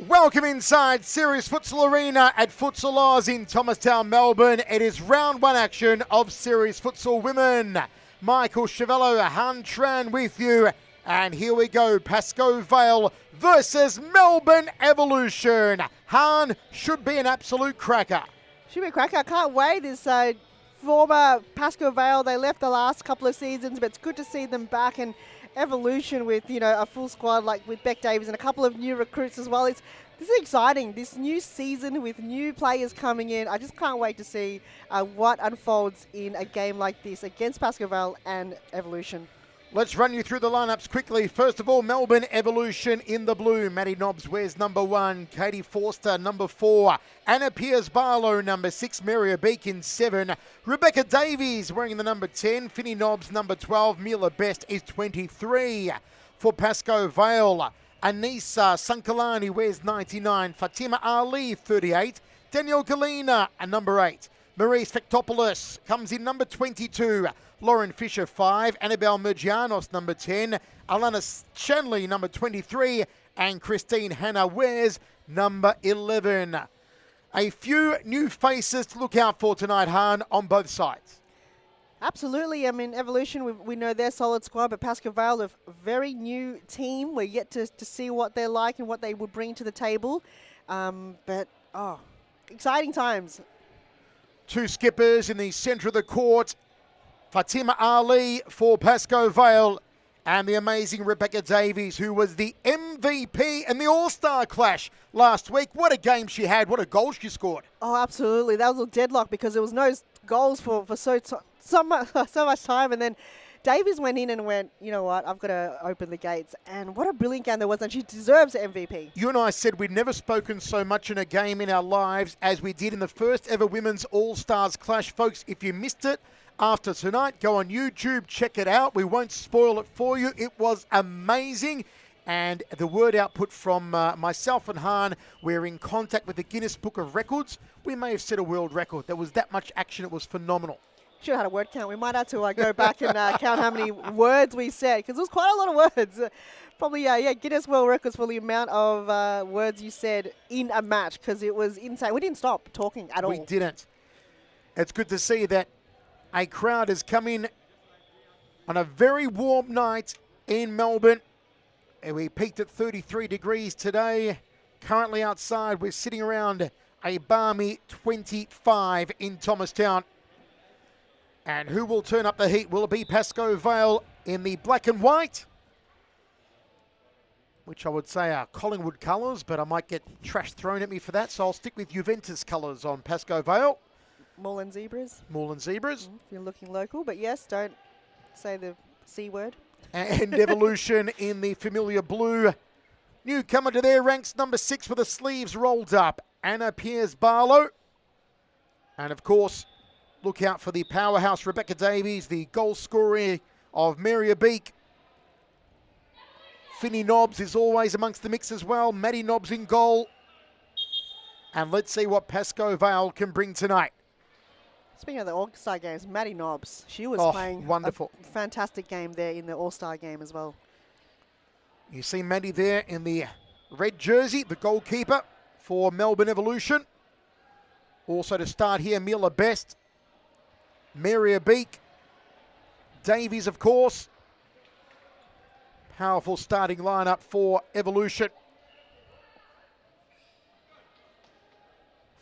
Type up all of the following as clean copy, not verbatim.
Welcome inside Series Futsal Arena at Futsal Oz in Thomastown, Melbourne. It is round one action of Series Futsal Women. Michael Chavello, Han Tran with you. And here we go, Pascoe Vale versus Melbourne Evolution. Han, should be an absolute cracker. Should be a cracker. I can't wait. This former Pascoe Vale, they left the last couple of seasons, but it's good to see them back. And Evolution with, a full squad like with Beck Davies and a couple of new recruits as well. This is exciting. This new season with new players coming in. I just can't wait to see what unfolds in a game like this against Pascoe Vale and Evolution. Let's run you through the lineups quickly. First of all, Melbourne Evolution in the blue. Maddie Nobbs wears number 1. Katie Forster, number 4. Anna Piers-Barlow, number 6. Mary Beacon, 7. Rebecca Davies wearing the number 10. Finny Nobbs, number 12. Mila Best is 23. For Pascoe Vale, Anissa Sankalani wears 99. Fatima Ali, 38. Danielle Galina, number 8. Maurice Fektopoulos comes in number 22. Lauren Fisher, 5. Annabelle Mergianos, number 10. Alana Shanley, number 23. And Christine Hannah wears number 11. A few new faces to look out for tonight, Han, on both sides. Absolutely. I mean, Evolution, we know they're solid squad, but Pascoe Vale, a very new team. We're yet to see what they're like and what they would bring to the table. Exciting times. Two skippers in the centre of the court. Fatima Ali for Pascoe Vale and the amazing Rebecca Davies, who was the MVP in the All-Star Clash last week. What a game she had. What a goal she scored. Oh, absolutely. That was a deadlock because there was no goals for so much time. And then Davies went in and went, you know what, I've got to open the gates. And what a brilliant game there was. And she deserves the MVP. You and I said we'd never spoken so much in a game in our lives as we did in the first ever Women's All-Stars Clash. Folks, if you missed it, after tonight, go on YouTube, check it out. We won't spoil it for you. It was amazing. And the word output from myself and Han, we're in contact with the Guinness Book of Records. We may have set a world record. There was that much action. It was phenomenal. Should have had a word count. We might have to go back and count how many words we said, because it was quite a lot of words. Probably, Guinness World Records for the amount of words you said in a match, because it was insane. We didn't stop talking at all. We didn't. It's good to see that a crowd has come in on a very warm night in Melbourne. And we peaked at 33 degrees today. Currently outside, we're sitting around a balmy 25 in Thomastown. And who will turn up the heat? Will it be Pascoe Vale in the black and white? Which I would say are Collingwood colours, but I might get trash thrown at me for that. So I'll stick with Juventus colours on Pascoe Vale. Moreland Zebras. Moreland Zebras. If you're looking local, but yes, don't say the C word. And Evolution in the familiar blue. Newcomer to their ranks, number 6 with the sleeves rolled up, Anna Piers-Barlow. And of course, look out for the powerhouse Rebecca Davies, the goal scorer of Mary Beak. Finny Nobbs is always amongst the mix as well. Maddie Nobbs in goal. And let's see what Pascoe Vale can bring tonight. Speaking of the All-Star games, Maddie Nobbs, she was playing wonderful. A fantastic game there in the All-Star game as well. You see Maddie there in the red jersey, the goalkeeper for Melbourne Evolution. Also to start here, Mila Best, Mary Beak, Davies, of course. Powerful starting lineup for Evolution.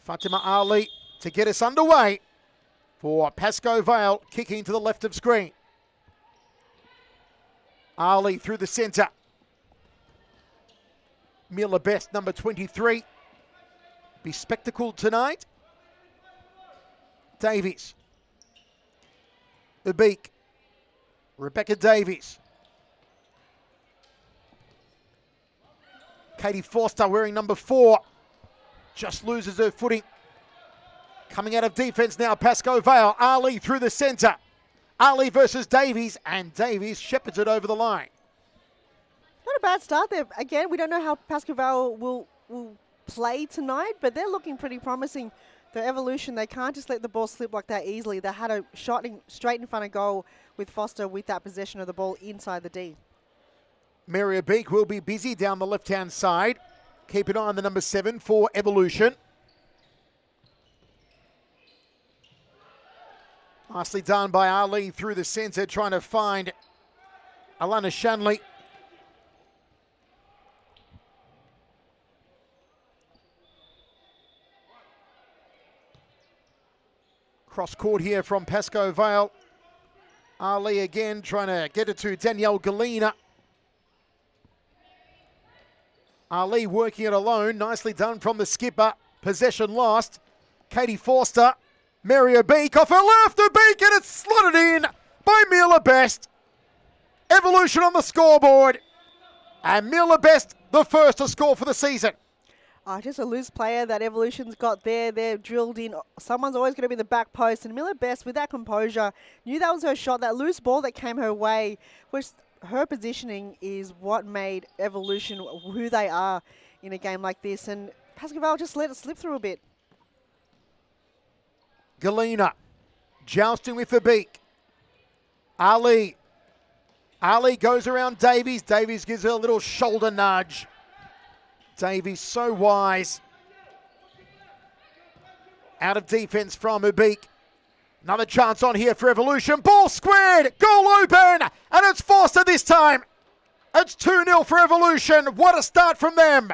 Fatima Ali to get us underway for Pascoe Vale, kicking to the left of screen. Ali through the centre. Mila Best, number 23. Be spectacled tonight. Davies. Ubeek. Rebecca Davies. Katie Forster wearing number 4. Just loses her footing. Coming out of defence now, Pascoe Vale. Ali through the centre. Ali versus Davies, and Davies shepherds it over the line. Not a bad start there. Again, we don't know how Pascoe Vale will play tonight, but they're looking pretty promising. The Evolution, they can't just let the ball slip like that easily. They had a shot straight in front of goal with Foster with that possession of the ball inside the D. Mary Beak will be busy down the left-hand side. Keep an eye on the number 7 for Evolution. Nicely done by Ali through the centre, trying to find Alana Shanley. Cross court here from Pascoe Vale. Ali again trying to get it to Danielle Galina. Ali working it alone. Nicely done from the skipper. Possession lost. Katie Forster. Maria Beek off her left. The Beek, and it's slotted in by Mila Best. Evolution on the scoreboard. And Mila Best, the first to score for the season. Just a loose player that Evolution's got there. They're drilled in. Someone's always going to be in the back post. And Mila Best, with that composure, knew that was her shot. That loose ball that came her way, which her positioning is what made Evolution who they are in a game like this. And Pascoe Vale just let it slip through a bit. Galina jousting with the Beak. Ali goes around Davies. Davies gives her a little shoulder nudge. Davies so wise. Out of defense from Ubik. Another chance on here for Evolution. Ball squared. Goal open. And it's Forster this time. It's 2-0 for Evolution. What a start from them.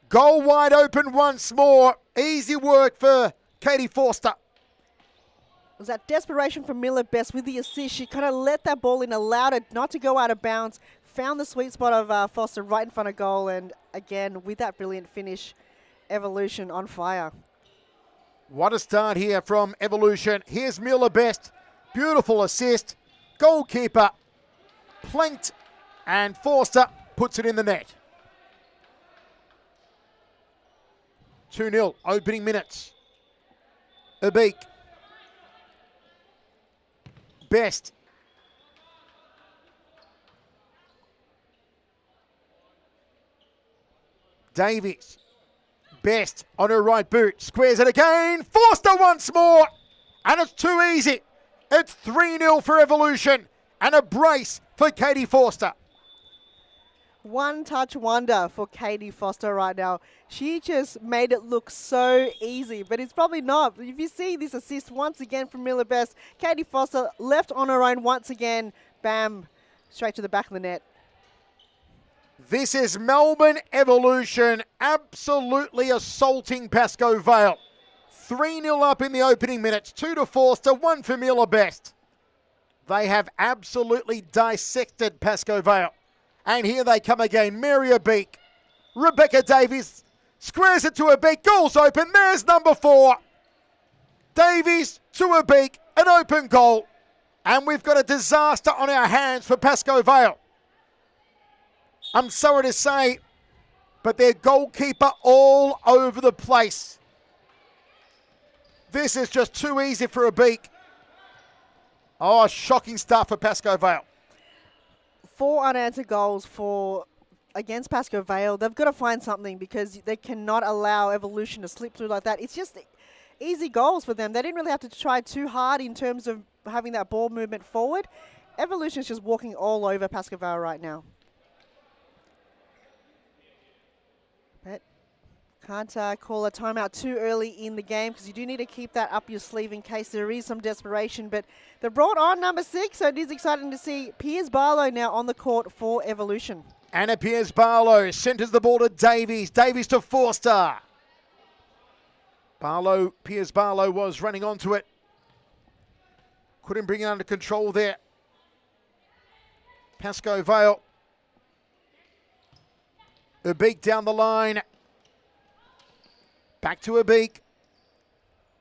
Goal wide open once more. Easy work for Katie Forster. It was that desperation from Mila Best with the assist. She kind of let that ball in, allowed it not to go out of bounds. Found the sweet spot of Foster right in front of goal, and again, with that brilliant finish, Evolution on fire. What a start here from Evolution. Here's Mila Best. Beautiful assist. Goalkeeper planked, and Forster puts it in the net. 2-0, opening minutes. Ubik. Best. Davies. Best on her right boot. Squares it again. Forster once more. And it's too easy. It's 3-0 for Evolution. And a brace for Katie Forster. One-touch wonder for Katie Forster right now. She just made it look so easy, but it's probably not. If you see this assist once again from Mila Best, Katie Forster left on her own once again. Bam, straight to the back of the net. This is Melbourne Evolution absolutely assaulting Pascoe Vale. 3-0 up in the opening minutes. 2 to Forster, 1 for Mila Best. They have absolutely dissected Pascoe Vale. And here they come again. Maria Beek. Rebecca Davies squares it to a Beek. Goal's open. There's number 4. Davies to a Beek. An open goal. And we've got a disaster on our hands for Pascoe Vale. I'm sorry to say, but their goalkeeper all over the place. This is just too easy for a Beek. Oh, shocking stuff for Pascoe Vale. 4 unanswered goals against Pascoe Vale. They've got to find something because they cannot allow Evolution to slip through like that. It's just easy goals for them. They didn't really have to try too hard in terms of having that ball movement forward. Evolution is just walking all over Pascoe Vale right now. But can't call a timeout too early in the game because you do need to keep that up your sleeve in case there is some desperation. But they brought on number 6, so it is exciting to see Piers Barlow now on the court for Evolution. Anna Piers Barlow centres the ball to Davies. Davies to Forster. Piers Barlow was running onto it. Couldn't bring it under control there. Pascoe Vale. Ubik down the line. Back to Ubik.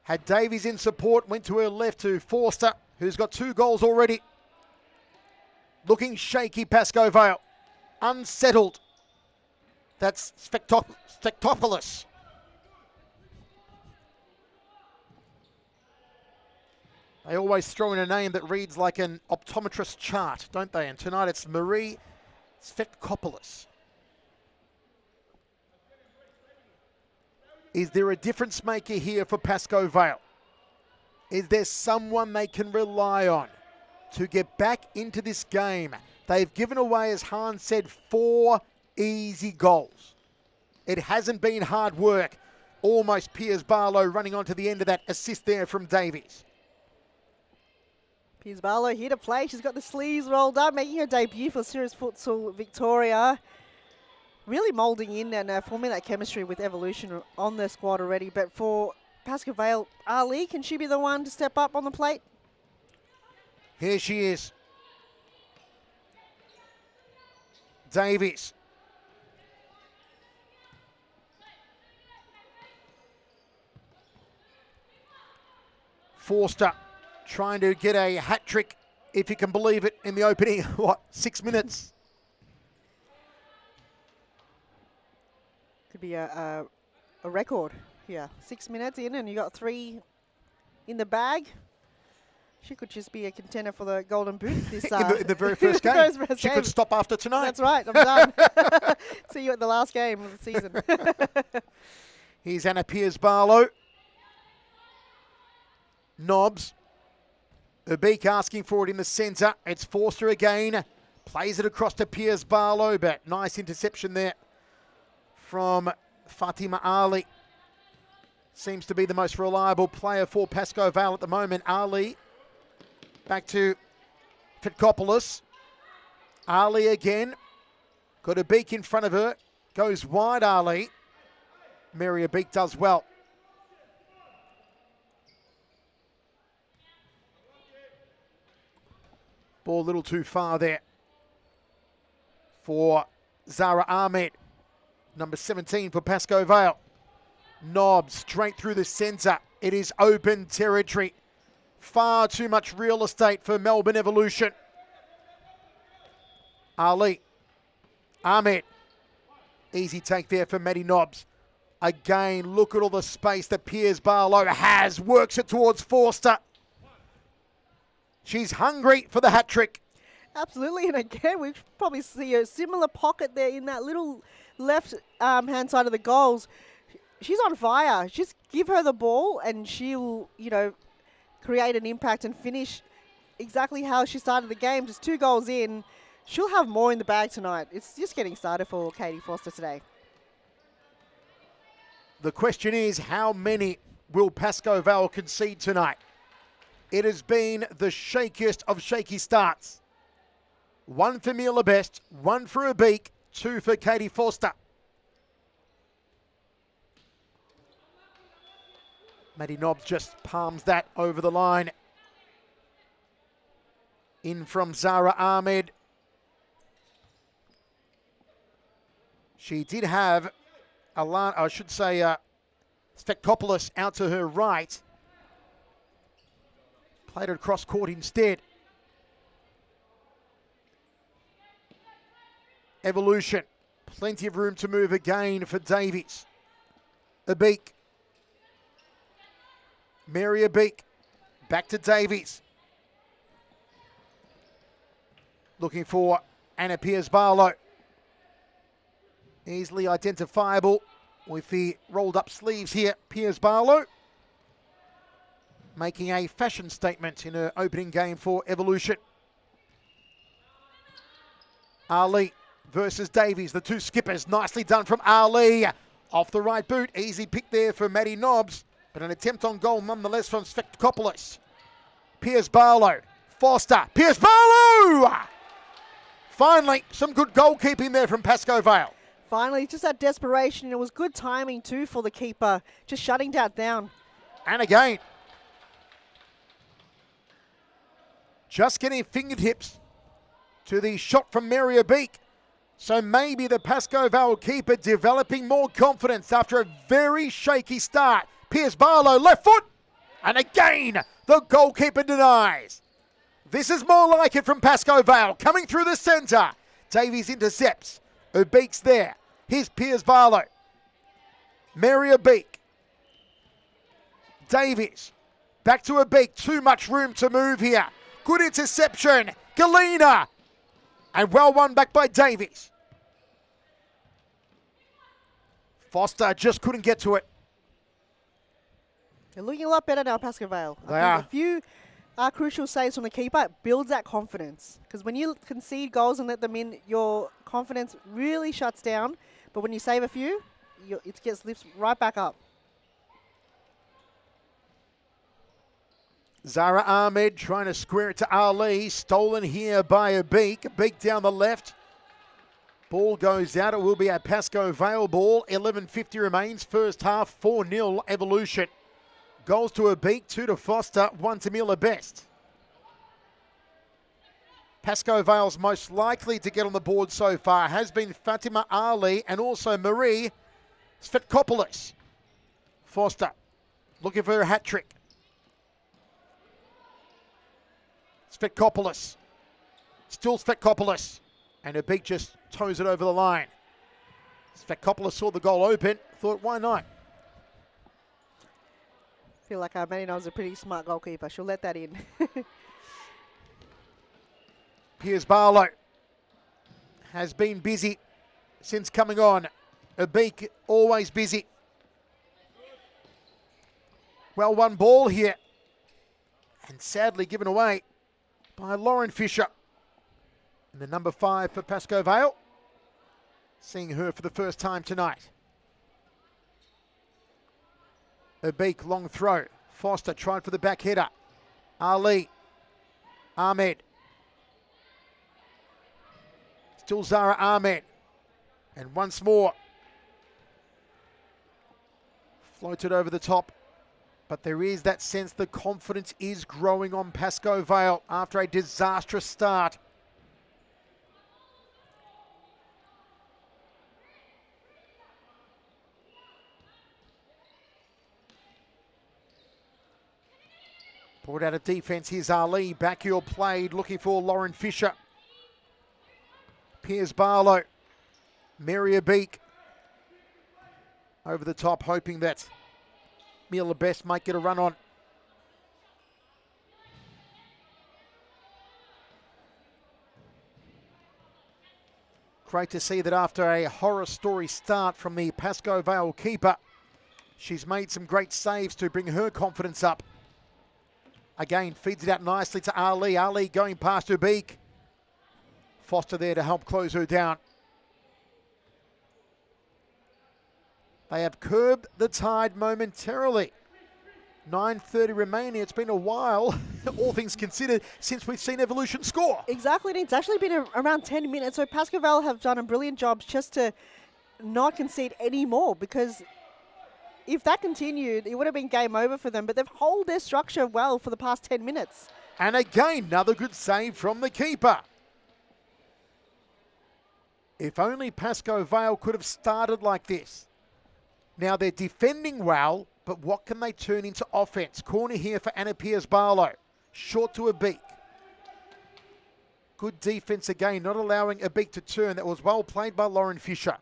Had Davies in support. Went to her left to Forster, who's got 2 goals already. Looking shaky, Pascoe Vale. Unsettled. That's Spectopoulos. They always throw in a name that reads like an optometrist chart, don't they? And tonight it's Marie Spectopoulos. Is there a difference maker here for Pascoe Vale? Is there someone they can rely on to get back into this game? They've given away, as Hans said, 4 easy goals. It hasn't been hard work. Almost Piers Barlow running onto the end of that assist there from Davies. Piers Barlow here to play. She's got the sleeves rolled up, making her debut for Serious Futsal Victoria. Really moulding in and forming that chemistry with Evolution on the squad already. But for Pascoe Vale, Ali, can she be the one to step up on the plate? Here she is. Davies. Forster trying to get a hat trick, if you can believe it, in the opening, 6 minutes? Could be a record here. 6 minutes in and you got 3 in the bag. She could just be a contender for the Golden Boot this in the very first game. She could stop after tonight. That's right, I'm done. See you at the last game of the season. Here's Anna Piers Barlow. Nobbs. Ubeek asking for it in the centre. It's Forster again. Plays it across to Piers Barlow, but nice interception there from Fatima Ali. Seems to be the most reliable player for Pascoe Vale at the moment. Ali back to Fitkopoulos. Ali again. Got Ubeek in front of her. Goes wide, Ali. Mary Ubeek does well. Ball a little too far there for Zara Ahmed. Number 17 for Pascoe Vale. Nobbs straight through the centre. It is open territory. Far too much real estate for Melbourne Evolution. Ali. Ahmed. Easy take there for Maddie Nobbs. Again, look at all the space that Piers Barlow has. Works it towards Forster. She's hungry for the hat trick. Absolutely, and again, we probably see a similar pocket there in that little left hand side of the goals. She's on fire. Just give her the ball and she'll, create an impact and finish exactly how she started the game. Just 2 goals in. She'll have more in the bag tonight. It's just getting started for Katie Forster today. The question is, how many will Pascoe Vale concede tonight? It has been the shakiest of shaky starts. 1 for Mila Best, 1 for Ubeek, 2 for Katie Forster. Maddie Nobbs just palms that over the line. In from Zara Ahmed. She did have Stekopoulos out to her right. Played it across court instead. Evolution. Plenty of room to move again for Davies. Ubeek. Mary Ubeek. Back to Davies. Looking for Anna Piers Barlow. Easily identifiable with the rolled up sleeves here. Piers Barlow making a fashion statement in her opening game for Evolution. Ali versus Davies, the 2 skippers. Nicely done from Ali. Off the right boot. Easy pick there for Maddie Nobbs, but an attempt on goal nonetheless from Svetokopoulos. Piers Barlow. Forster. Piers Barlow! Finally, some good goalkeeping there from Pascoe Vale. Finally, just that desperation. It was good timing too for the keeper, just shutting that down. And again, just getting fingertips to the shot from Mary Ubeek. So maybe the Pascoe Vale keeper developing more confidence after a very shaky start. Piers Barlow, left foot. And again, the goalkeeper denies. This is more like it from Pascoe Vale. Coming through the centre. Davies intercepts. Ubeek's there. Here's Piers Barlow. Mary Ubeek. Davies. Back to Ubeek. Too much room to move here. Good interception. Galena. And well won back by Davies. Foster just couldn't get to it. They're looking a lot better now, Pascoe Vale. They are. A few crucial saves from the keeper builds that confidence. Because when you concede goals and let them in, your confidence really shuts down. But when you save a few, it gets lifts right back up. Zara Ahmed trying to square it to Ali. Stolen here by Abik. Abik down the left. Ball goes out. It will be a Pascoe Vale ball. 11:50 remains. First half, 4-0 Evolution. Goals to Abik, 2 to Foster, 1 to Mila Best. Pascoe Vale's most likely to get on the board so far has been Fatima Ali and also Marie Svetkopoulos. Foster looking for a hat trick. Svetkopoulos. Still Svetkopoulos. And Abik just toes it over the line. Svetkopoulos saw the goal open. Thought, why not? Feel like Marino's a pretty smart goalkeeper. She'll let that in. Piers Barlow has been busy since coming on. Abik always busy. Well won ball here. And sadly given away by Lauren Fisher. And the number 5 for Pascoe Vale. Seeing her for the first time tonight. Abik, long throw. Foster tried for the back header. Ali. Ahmed. Still Zara Ahmed. And once more. Floated over the top. But there is that sense the confidence is growing on Pascoe Vale after a disastrous start. Brought out of defence, here's Ali. Backheel played, looking for Lauren Fisher. Piers Barlow. Mary Abik. Over the top, hoping that Mila Best might get a run on. Great to see that after a horror story start from the Pascoe Vale keeper, she's made some great saves to bring her confidence up. Again, feeds it out nicely to Ali. Ali going past Abik. Foster there to help close her down. They have curbed the tide momentarily. 9:30 remaining. It's been a while, all things considered, since we've seen Evolution score. Exactly. And it's actually been around 10 minutes. So Pascoe Vale have done a brilliant job just to not concede any more, because if that continued, it would have been game over for them. But they've held their structure well for the past 10 minutes. And again, another good save from the keeper. If only Pascoe Vale could have started like this. Now they're defending well, but what can they turn into offense? Corner here for Anna Piers Barlow. Short to Abik. Good defense again, not allowing Abik to turn. That was well played by Lauren Fisher.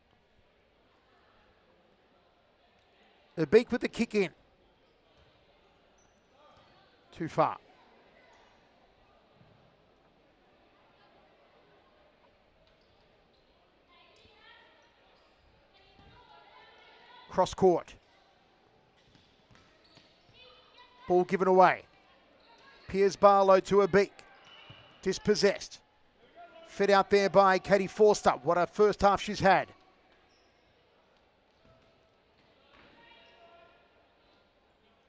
Abik with the kick in. Too far. Cross court. Ball given away. Piers Barlow to Abik. Dispossessed. Fed out there by Katie Forster. What a first half she's had.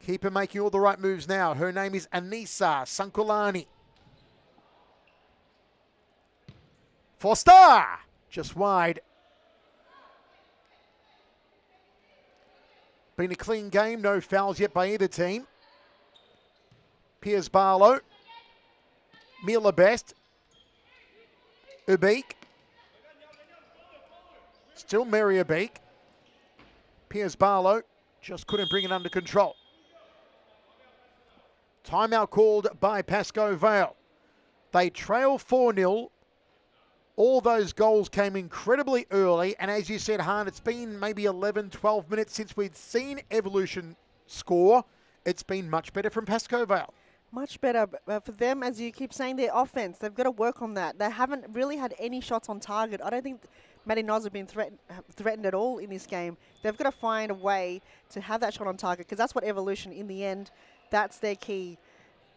Keeper making all the right moves now. Her name is Anissa Sankulani. Forster! Just wide. Been a clean game. No fouls yet by either team. Piers Barlow. Mila Best. Abik. Still Mary Abik. Piers Barlow just couldn't bring it under control. Timeout called by Pascoe Vale. They trail 4-0. All those goals came incredibly early. And as you said, Han, it's been maybe 11, 12 minutes since we'd seen Evolution score. It's been much better from Pascoe Vale. Much better. For them, as you keep saying, their offense, they've got to work on that. They haven't really had any shots on target. I don't think Maddie Noz have been threatened at all in this game. They've got to find a way to have that shot on target, because that's what Evolution, in the end, that's their key.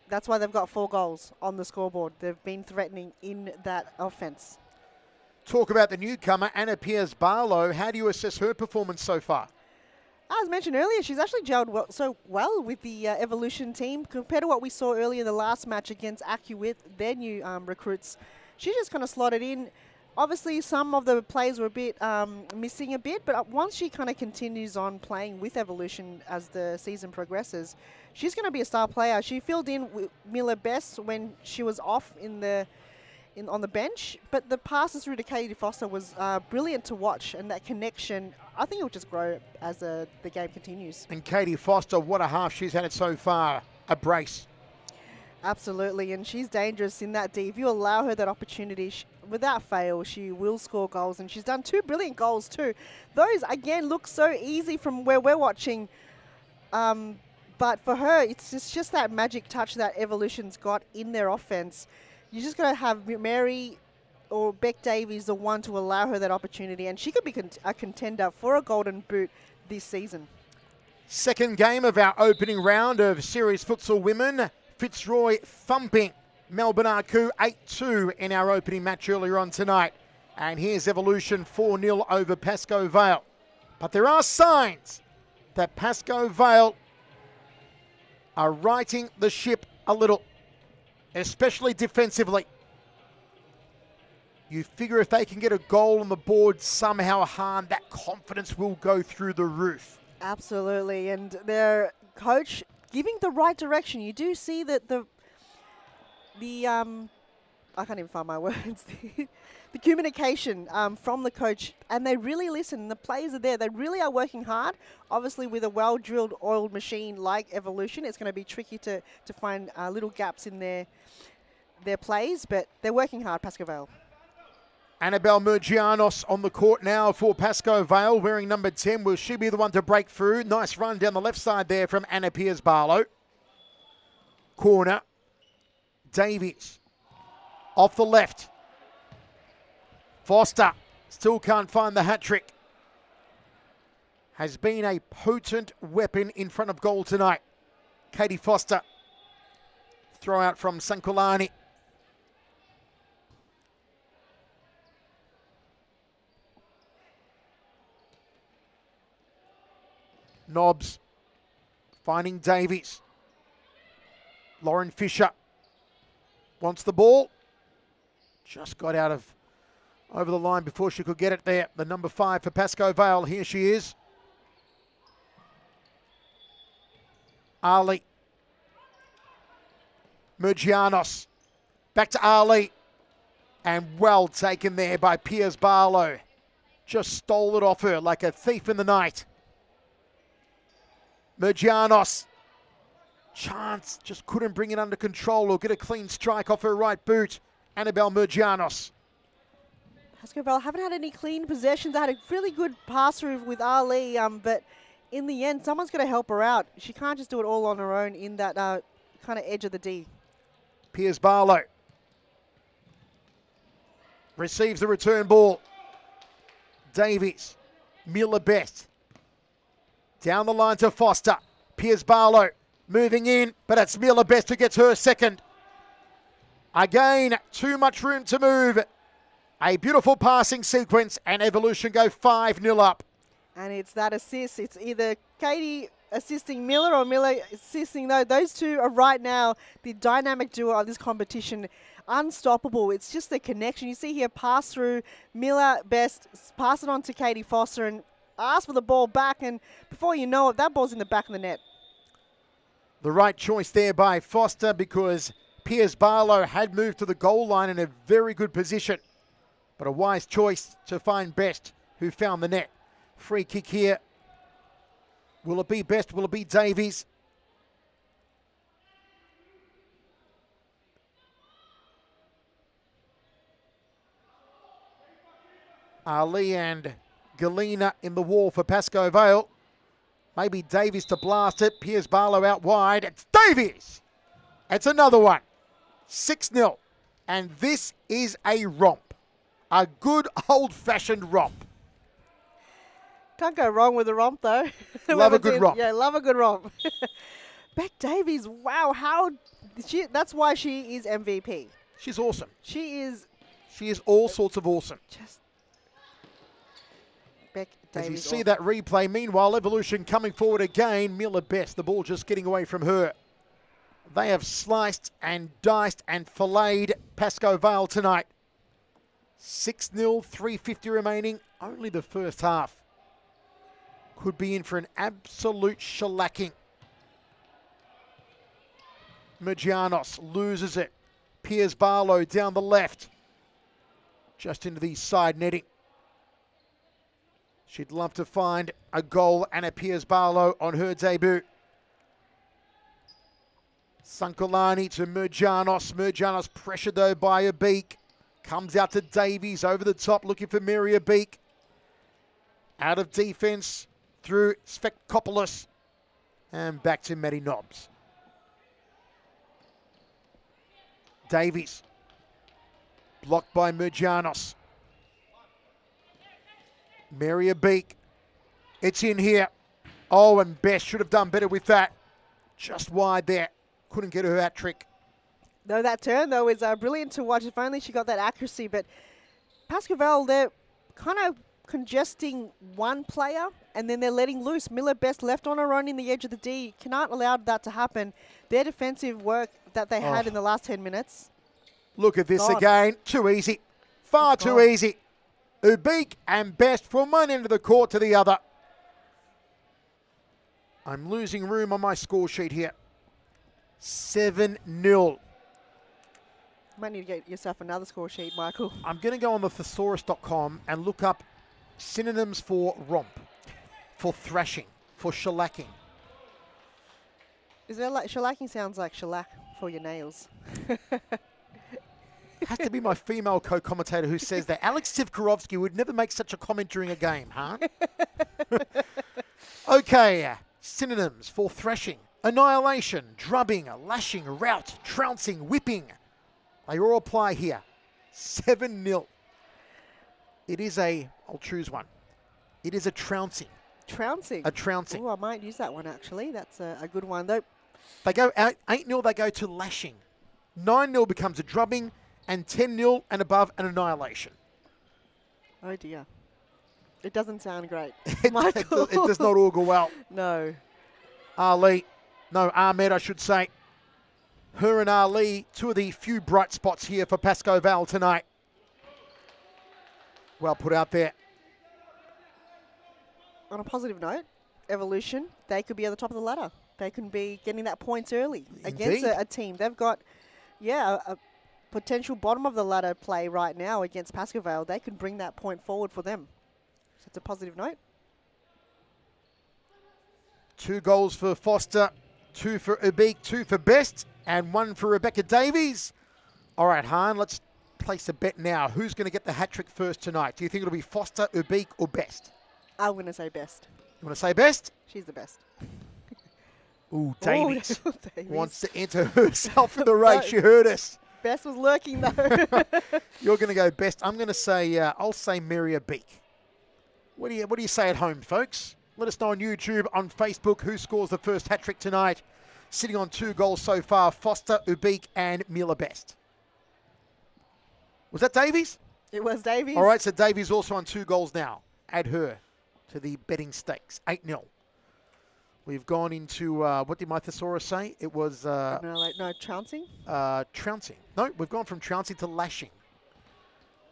That's why they've got 4 goals on the scoreboard. They've been threatening in that offense. Talk about the newcomer, Anna Piers-Barlow. How do you assess her performance so far? As mentioned earlier, she's actually gelled so well with the Evolution team compared to what we saw earlier in the last match against Acu with their new recruits. She just kind of slotted in. Obviously, some of the plays were a bit missing a bit, but once she kind of continues on playing with Evolution as the season progresses, she's going to be a star player. She filled in with Miller Best when she was off on the bench, but the passes through to Katie Foster was brilliant to watch, and that connection, I think it will just grow as the game continues. And Katie Foster, what a half she's had it so far. A brace. Absolutely, and she's dangerous in that D. If you allow her that opportunity, without fail, she will score goals, and she's done 2 brilliant goals too. Those, again, look so easy from where we're watching, but for her, it's just that magic touch that Evolution's got in their offense. You just got to have Mary or Beck Davies the one to allow her that opportunity, and she could be a contender for a golden boot this season. Second game of our opening round of Series Futsal Women. Fitzroy thumping Melbourne Acu 8-2 in our opening match earlier on tonight. And here's Evolution 4-0 over Pascoe Vale. But there are signs that Pascoe Vale are righting the ship a little, especially defensively. You figure if they can get a goal on the board somehow, Han, that confidence will go through the roof. Absolutely, and their coach giving the right direction. You do see that the I can't even find my words. The communication from the coach, and they really listen. The players are there. They really are working hard. Obviously, with a well-drilled, oiled machine like Evolution, it's going to be tricky to find little gaps in their plays, but they're working hard, Pascoe Vale. Annabelle Murgianos on the court now for Pascoe Vale, wearing number 10. Will she be the one to break through? Nice run down the left side there from Anna Piers-Barlow. Corner. Davies. Off the left. Foster still can't find the hat-trick. Has been a potent weapon in front of goal tonight. Katie Foster. Throw out from Sankulani. Nobbs finding Davies. Lauren Fisher wants the ball. Just got out of over the line before she could get it there. The number 5 for Pascoe Vale. Here she is. Ali. Murgianos. Back to Ali. And well taken there by Piers-Barlow. Just stole it off her like a thief in the night. Murgianos. Chance, just couldn't bring it under control or get a clean strike off her right boot. Annabelle Murgianos. Pascoe Vale haven't had any clean possessions. They had a really good pass through with Ali, but in the end, someone's going to help her out. She can't just do it all on her own in that kind of edge of the D. Piers-Barlow receives the return ball. Davies, Miller Best. Down the line to Foster. Piers-Barlow moving in, but it's Miller Best who gets her second. Again, too much room to move. A beautiful passing sequence, and Evolution go 5-0 up. And it's that assist. It's either Katie assisting Miller or Miller assisting those two are right now the dynamic duo of this competition. Unstoppable. It's just the connection. You see here, pass through Miller Best, pass it on to Katie Foster, and ask for the ball back, and before you know it, that ball's in the back of the net. The right choice there by Foster, because Piers-Barlow had moved to the goal line in a very good position. But a wise choice to find Best, who found the net. Free kick here. Will it be Best? Will it be Davies? Ali and Galena in the wall for Pascoe Vale. Maybe Davies to blast it. Piers-Barlow out wide. It's Davies! It's another one. 6-0. And this is a romp. A good old-fashioned romp. Can't go wrong with a romp, though. Love a good romp. Yeah, love a good romp. Beck Davies, wow, that's why she is MVP. She's awesome. She is She is all sorts of awesome. Just Beck As Davies. you see that replay, meanwhile, Evolution coming forward again. Miller Best, the ball just getting away from her. They have sliced and diced and filleted Pascoe Vale tonight. 6-0, 3:50 remaining, only the first half. Could be in for an absolute shellacking. Mergianos loses it. Piers Barlow down the left. Just into the side netting. She'd love to find a goal and a Piers Barlow on her debut. Sankolani to Mergianos. Mergianos pressured though by Abik. Comes out to Davies over the top looking for Mary Abik. Out of defence through Svekopoulos. And back to Maddie Nobbs. Davies. Blocked by Mergianos. Mary Abik. It's in here. Oh, and Best should have done better with that. Just wide there. Couldn't get her hat trick. No, that turn, though, is brilliant to watch. If only she got that accuracy. But Pascoe Vale, they're kind of congesting one player, and then they're letting loose. Miller Best left on her own in the edge of the D. Cannot allow that to happen. Their defensive work that they had in the last 10 minutes. Look at this again. Too easy. Far too easy. Ubik and Best from one end of the court to the other. I'm losing room on my score sheet here. 7-0. Might need to get yourself another score sheet, Michael. I'm going to go on the thesaurus.com and look up synonyms for romp, for thrashing, for shellacking. Is there like shellacking sounds like shellac for your nails? Has to be my female co-commentator who says that. Alex Tivkorovsky would never make such a comment during a game, huh? Okay, synonyms for thrashing. Annihilation, drubbing, lashing, rout, trouncing, whipping. They all apply here. 7-0. It is I'll choose one. It is a trouncing. Trouncing? A trouncing. Oh, I might use that one, actually. That's a good one, though. They go out, 8-0, they go to lashing. 9-0 becomes a drubbing, and 10-0 and above an annihilation. Oh, dear. It doesn't sound great. Michael. It does not augur well. No. Ahmed, I should say. Her and Ali, two of the few bright spots here for Pascoe Vale tonight. Well put out there. On a positive note, Evolution, they could be at the top of the ladder. They can be getting that points early against a team. They've got, a potential bottom of the ladder play right now against Pascoe Vale. They can bring that point forward for them. So it's a positive note. 2 goals for Foster, 2 for Ubik, 2 for Best, and 1 for Rebecca Davies. All right, Han, let's place a bet now. Who's going to get the hat-trick first tonight? Do you think it'll be Foster, Ubik, or Best? I'm going to say Best. You want to say Best? She's the best. Ooh, Davies. Ooh, Davies Wants to enter herself in the race. She heard us. Best was lurking, though. You're going to go Best. I'm going to say, I'll say Mary Abik. What do you say at home, folks? Let us know on YouTube, on Facebook, who scores the first hat-trick tonight. Sitting on 2 goals so far, Foster, Ubik, and Mila Best. Was that Davies? It was Davies. All right, so Davies also on 2 goals now. Add her to the betting stakes. 8-0. We've gone into, what did my thesaurus say? It was... no, trouncing? Trouncing. No, we've gone from trouncing to lashing.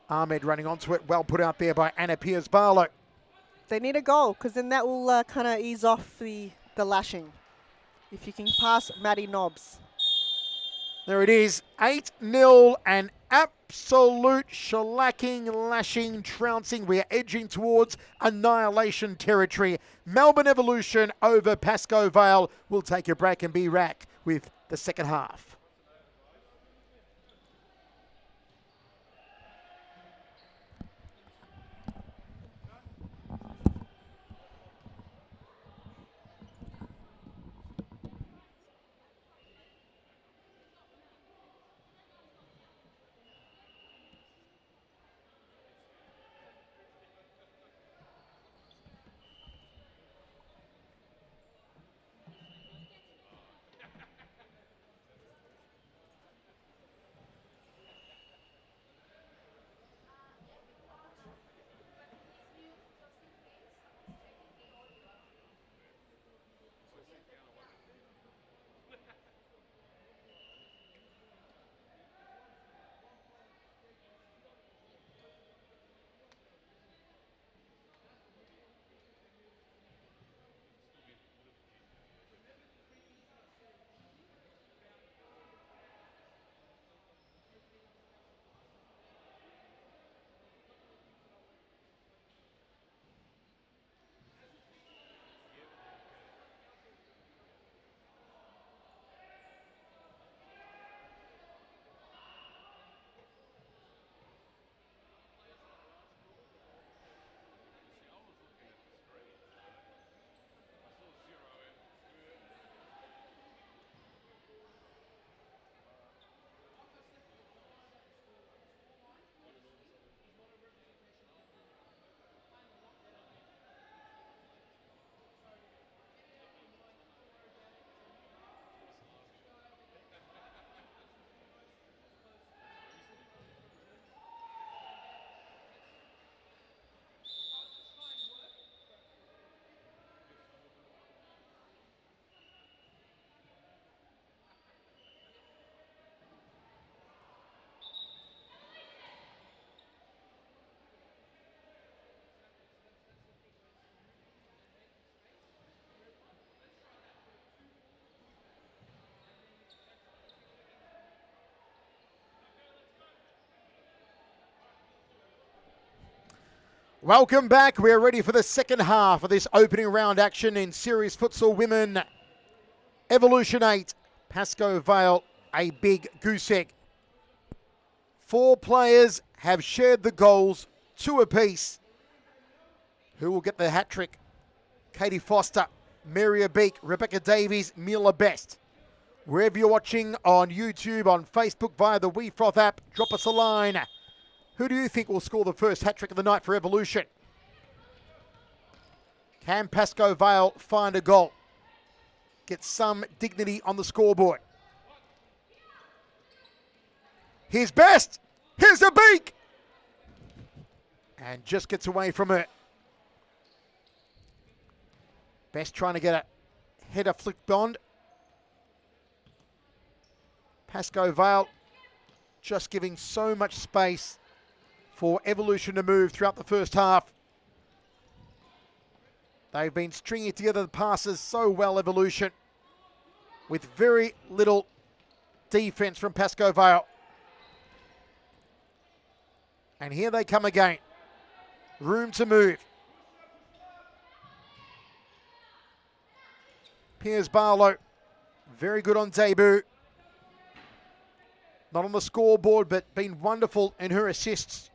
Ahmed running onto it. Well put out there by Anna Piers-Barlow. They need a goal, because then that will kind of ease off the lashing. If you can pass Maddie Nobbs. There it is. 8-0, an absolute shellacking, lashing, trouncing. We are edging towards annihilation territory. Melbourne Evolution over Pascoe Vale. We'll take a break and be back with the second half. Welcome back. We're ready for the second half of this opening round action in Series Futsal Women Evolution 8. Pascoe Vale, a big goose egg. 4 players have shared the goals, 2 apiece. Who will get the hat trick? Katie Foster, Maria Beek, Rebecca Davies, Mila Best. Wherever you're watching on YouTube, on Facebook, via the WeFroth app, drop us a line. Who do you think will score the first hat-trick of the night for Evolution? Can Pascoe Vale find a goal? Get some dignity on the scoreboard. Here's Best. Here's a Beak. And just gets away from her. Best trying to get a header flicked on. Pascoe Vale just giving so much space for Evolution to move throughout the first half. They've been stringing together the passes so well, Evolution, with very little defense from Pascoe Vale. And here they come again. Room to move. Piers Barlow, very good on debut. Not on the scoreboard, but been wonderful in her assists.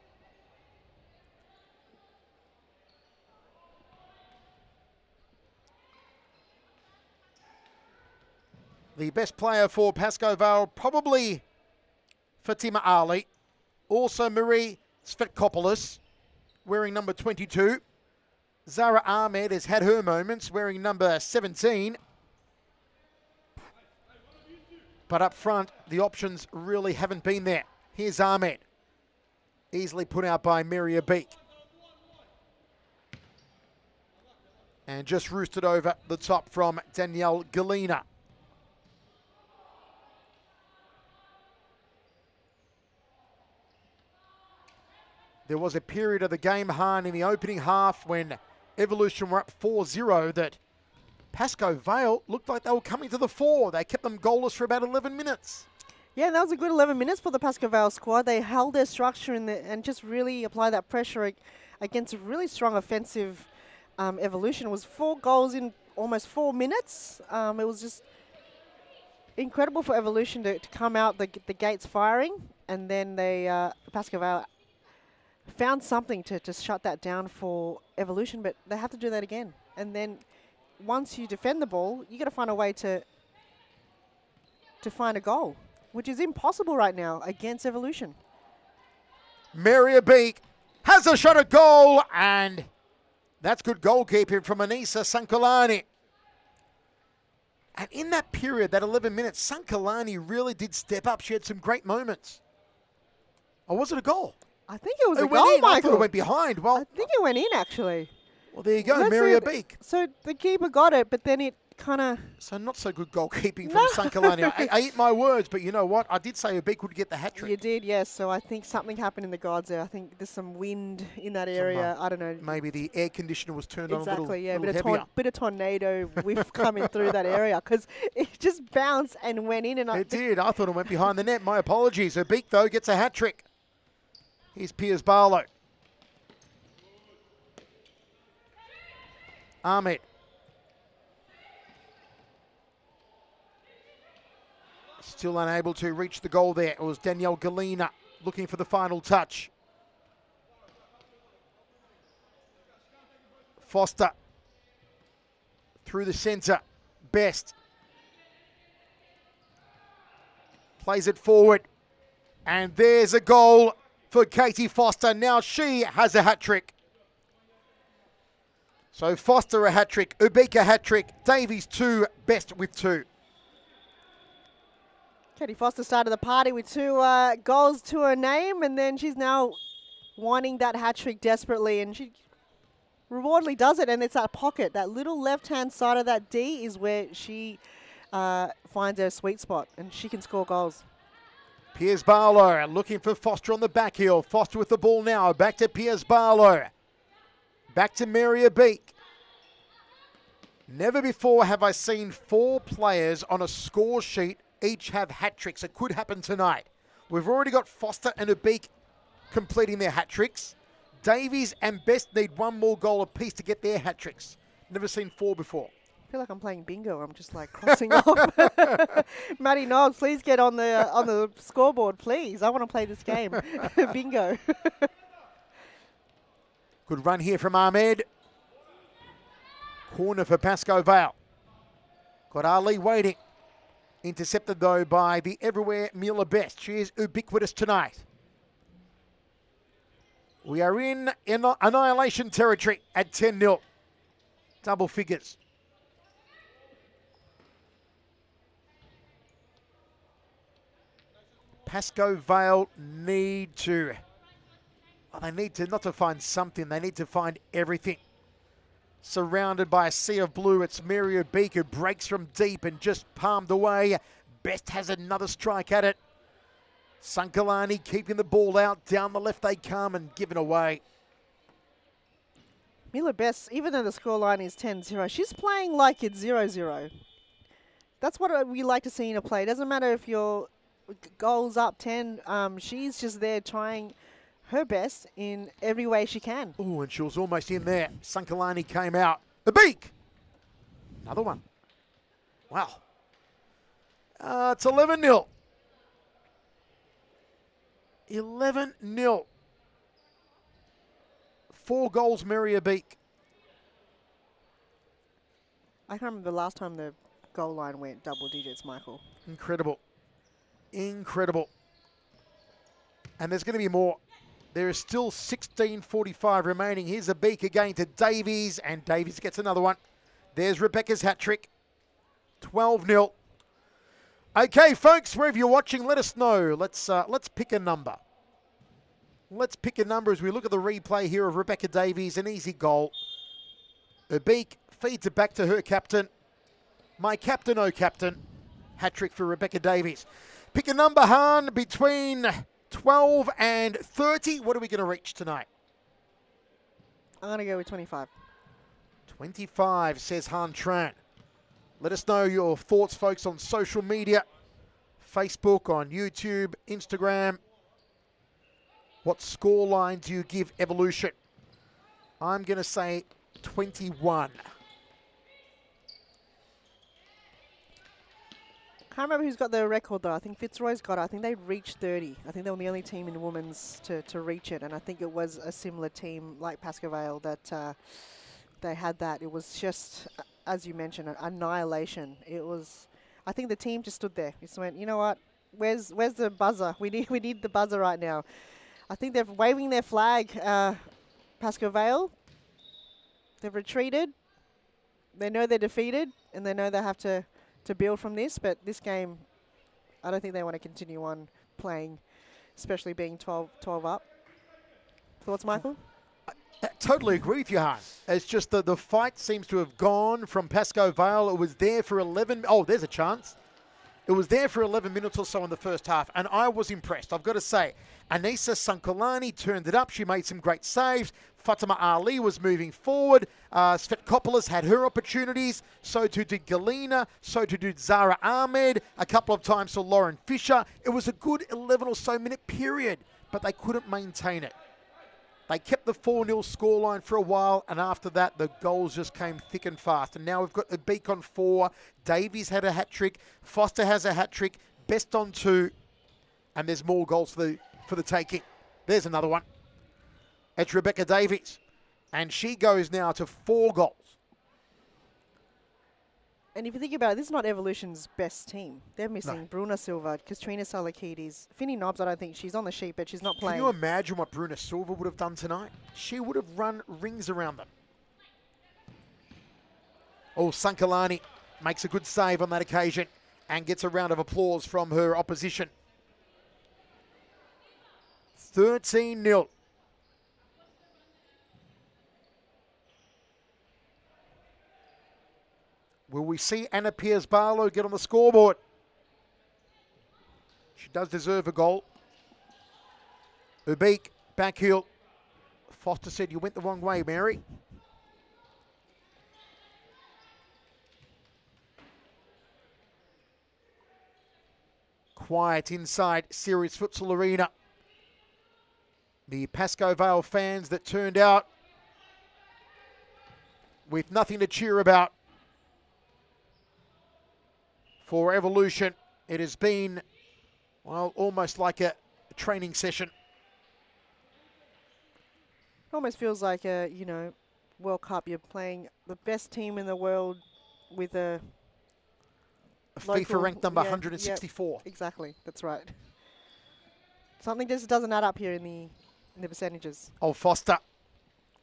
The best player for Pascoe Vale, probably Fatima Ali. Also Marie Svetkopoulos, wearing number 22. Zara Ahmed has had her moments, wearing number 17. But up front, the options really haven't been there. Here's Ahmed. Easily put out by Maria Beek. And just roosted over the top from Danielle Galina. There was a period of the game, Han, in the opening half when Evolution were up 4-0 that Pascoe Vale looked like they were coming to the fore. They kept them goalless for about 11 minutes. Yeah, that was a good 11 minutes for the Pascoe Vale squad. They held their structure and just really applied that pressure against a really strong offensive Evolution. It was 4 goals in almost 4 minutes. It was just incredible for Evolution to come out the gates firing, and then they Pascoe Vale found something to shut that down for Evolution, but they have to do that again. And then once you defend the ball, you got to find a way to find a goal, which is impossible right now against Evolution. Maria Beek has a shot at goal, and that's good goalkeeping from Anissa Sankalani. And in that period, that 11 minutes, Sankalani really did step up. She had some great moments. Or was it a goal? I think it was a went goal, in. Michael. I thought it went behind. Well, I think it went in, actually. Well, there you go, Maria Beek. So the keeper got it, but then it kind of... So not so good goalkeeping from Sankalani. I eat my words, but you know what? I did say Beek would get the hat-trick. You did, yes. So I think something happened in the gods there. I think there's some wind in that area. I don't know. Maybe the air conditioner was turned on a little, yeah, little heavier. Bit of tornado whiff coming through that area because it just bounced and went in. And It did. I thought it went behind the net. My apologies. Her Beek, though, gets a hat-trick. Here's Piers Barlow. Ahmed. Still unable to reach the goal there. It was Danielle Galina looking for the final touch. Foster through the centre. Best. Plays it forward. And there's a goal for Katie Foster. Now she has a hat-trick. So Foster a hat-trick, Ubik a hat-trick, Davies 2, Best with 2. Katie Foster started the party with 2 goals to her name, and then she's now wanting that hat-trick desperately, and she rewardedly does it, and it's that pocket. That little left-hand side of that D is where she finds her sweet spot, and she can score goals. Piers Barlow looking for Foster on the back heel. Foster with the ball now. Back to Piers Barlow. Back to Maria Beek. Never before have I seen 4 players on a score sheet each have hat-tricks. It could happen tonight. We've already got Foster and Ubik completing their hat-tricks. Davies and Best need one more goal apiece to get their hat tricks. Never seen 4 before. I feel like I'm playing bingo. I'm just like crossing off. Maddie Nobbs, please get on the scoreboard, please. I want to play this game. Bingo. Good run here from Ahmed. Corner for Pascoe Vale. Got Ali waiting. Intercepted though by the everywhere Mila Best. She is ubiquitous tonight. We are in annihilation territory at 10-0. Double figures. Pascoe Vale need to, well, they need to not to find something, they need to find everything. Surrounded by a sea of blue, it's Mary Beak who breaks from deep and just palmed away. Best has another strike at it. Sankalani keeping the ball out. Down the left they come and given away. Mila Best, even though the scoreline is 10-0, she's playing like it's 0-0. That's what we like to see in a play. It doesn't matter if your goals up 10. She's just there trying her best in every way she can. Oh, and she was almost in there. Sankalani came out. The beak. Another one. Wow. It's 11-0. 11-0. 4 goals, Mary Beak. I can't remember the last time the goal line went double digits, Michael. Incredible. Incredible. And there's going to be more. There is still 16:45 remaining. Here's a beak again to Davies, and Davies gets another one. There's Rebecca's hat trick. 12-0. Okay, folks, wherever you're watching, let us know. Let's pick a number. Let's pick a number as we look at the replay here of Rebecca Davies. An easy goal. Beak feeds it back to her captain. My captain, oh captain. Hat trick for Rebecca Davies. Pick a number, Han, between 12 and 30. What are we going to reach tonight? I'm going to go with 25. 25, says Han Tran. Let us know your thoughts, folks, on social media. Facebook, on YouTube, Instagram. What scoreline do you give Evolution? I'm going to say 21. Can't remember who's got the record though. I think Fitzroy's got it. I think they reached 30. I think they were the only team in women's to reach it, and I think it was a similar team like Pascoe Vale that they had that. It was just, as you mentioned, an annihilation. It was. I think the team just stood there. Just went, you know what? Where's the buzzer? We need the buzzer right now. I think they're waving their flag. Pascoe Vale. They've retreated. They know they're defeated, and they know they have to build from this, but this game, I don't think they want to continue on playing, especially being 12 up. Thoughts, Michael? I totally agree with you, Han. It's just the fight seems to have gone from Pascoe Vale. It was there for 11. Oh, there's a chance. It was there for 11 minutes or so in the first half, and I was impressed. I've got to say, Anissa Sankalani turned it up. She made some great saves. Fatima Ali was moving forward. Svetkopoulos had her opportunities. So too did Galina. So too did Zara Ahmed. A couple of times for Lauren Fisher. It was a good 11 or so minute period, but they couldn't maintain it. They kept the 4-0 scoreline for a while, and after that, the goals just came thick and fast. And now we've got the Beak on 4. Davies had a hat-trick. Foster has a hat-trick. Best on 2. And there's more goals for the taking. There's another one. It's Rebecca Davies. And she goes now to 4 goals. And if you think about it, this is not Evolution's best team. They're missing Bruna Silva, Katrina Salakidis, Finny Nobbs. I don't think she's on the sheet, but she's not playing. Can you imagine what Bruna Silva would have done tonight? She would have run rings around them. Oh, Sankalani makes a good save on that occasion and gets a round of applause from her opposition. 13-0. Will we see Anna Pierce-Barlow get on the scoreboard? She does deserve a goal. Ubeek, back heel. Foster said, you went the wrong way, Mary. Quiet inside Series Futsal Arena. The Pascoe Vale fans that turned out with nothing to cheer about for Evolution. It has been, well, almost like a training session. It almost feels like a, World Cup. You're playing the best team in the world with a FIFA ranked number 164. Yeah, exactly, that's right. Something just doesn't add up here in the percentages. Of Foster.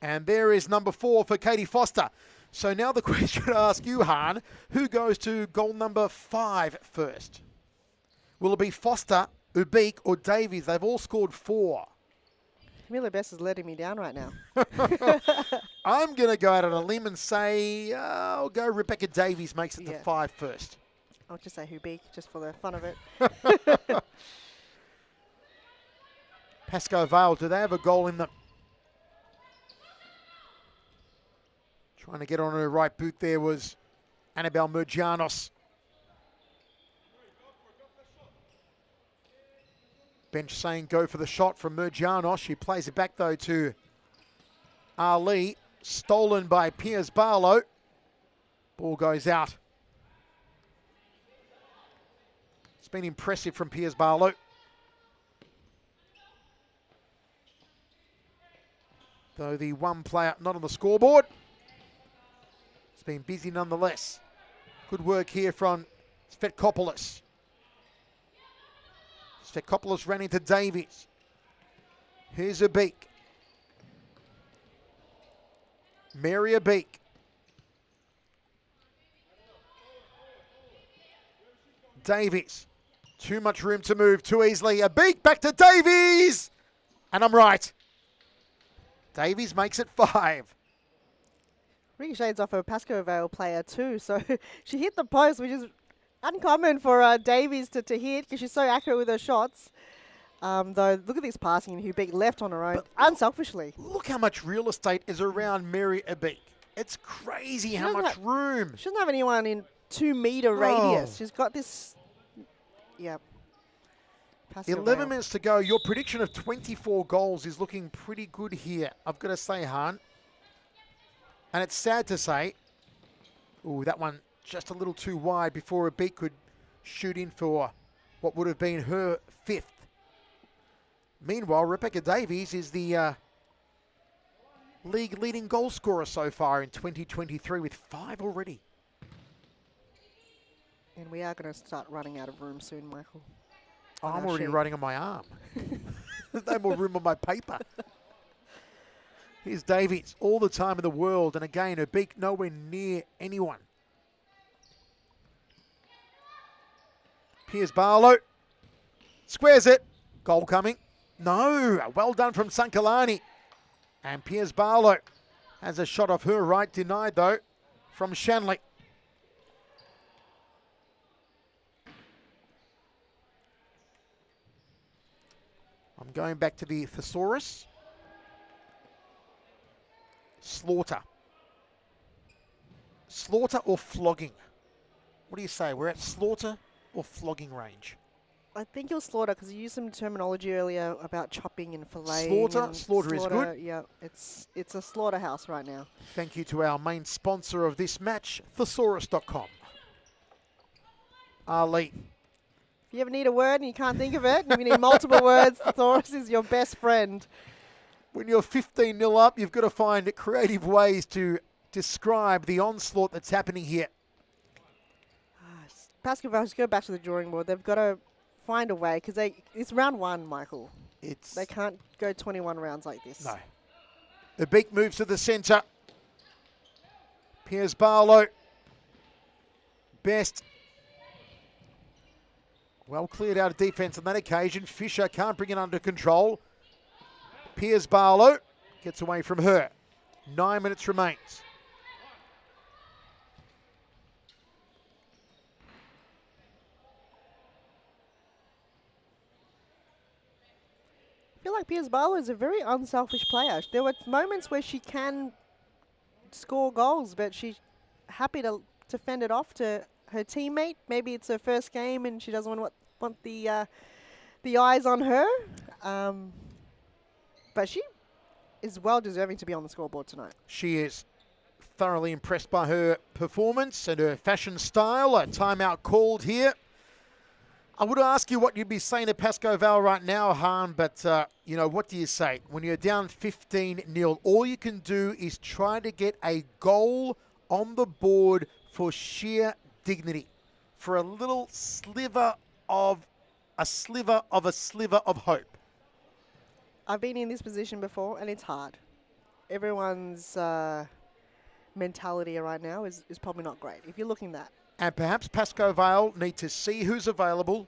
And there is number 4 for Katie Foster. So now the question to ask you, Han, who goes to goal number 5 first? Will it be Foster, Ubeek, or Davies? They've all scored 4. Miller Best is letting me down right now. I'm going to go out on a limb and say I'll go Rebecca Davies makes it to 5 first. I'll just say Ubeek, just for the fun of it. Pascoe Vale, do they have a goal in them? Trying to get on her right boot there was Annabelle Murgianos. Bench saying go for the shot from Murgianos. She plays it back though to Ali. Stolen by Piers Barlow. Ball goes out. It's been impressive from Piers Barlow. Though the one player not on the scoreboard. It's been busy nonetheless. Good work here from Svetkopoulos. Svetkopoulos ran into Davies. Here's Ubeek. Mary Ubeek. Davies. Too much room to move too easily. Ubeek back to Davies. And I'm right. Davies makes it 5. Ricochets off a Pascoe Vale player too, so she hit the post, which is uncommon for Davies to hit because she's so accurate with her shots. Though, look at this passing, who Ubeek left on her own, unselfishly. Look how much real estate is around Mary Ubeek. It's crazy how much room. She doesn't have anyone in 2-meter radius. She's got this, 11 minutes to go. Your prediction of 24 goals is looking pretty good here, I've got to say, Han. And it's sad to say, that one just a little too wide before Ubeek could shoot in for what would have been her 5th. Meanwhile, Rebecca Davies is the league leading goal scorer so far in 2023 with 5 already. And we are going to start running out of room soon, Michael. I'm already writing on my arm. There's no more room on my paper. Here's Davies, all the time in the world. And again, Ubeek nowhere near anyone. Piers Barlow squares it. Goal coming. No, well done from Sankalani. And Piers Barlow has a shot off her right, denied though, from Shanley. I'm going back to the thesaurus. Slaughter. Slaughter or flogging? What do you say? We're at slaughter or flogging range? I think you'll slaughter because you used some terminology earlier about chopping and filleting. Slaughter? Slaughter is good. Yeah, it's a slaughterhouse right now. Thank you to our main sponsor of this match, thesaurus.com. Ali. If you ever need a word and you can't think of it, if you need multiple words, Thesaurus is your best friend. When you're 15-0 up, you've got to find creative ways to describe the onslaught that's happening here. Pascoe Vale, go back to the drawing board. They've got to find a way because it's round 1, Michael. They can't go 21 rounds like this. No. Ubeek moves to the centre. Piers Barlow. Best. Well cleared out of defence on that occasion. Fisher can't bring it under control. Piers Barlow gets away from her. 9 minutes remains. I feel like Piers Barlow is a very unselfish player. There were moments where she can score goals, but she's happy to fend it off to her teammate. Maybe it's her first game and she doesn't want the eyes on her. But she is well deserving to be on the scoreboard tonight. She is thoroughly impressed by her performance and her fashion style. A timeout called here. I would ask you what you'd be saying to Pascoe Vale right now, Han, but, what do you say? When you're down 15-0, all you can do is try to get a goal on the board for sheer dignity, for a little sliver of hope. I've been in this position before, and it's hard. Everyone's mentality right now is probably not great, if you're looking that. And perhaps Pascoe Vale need to see who's available,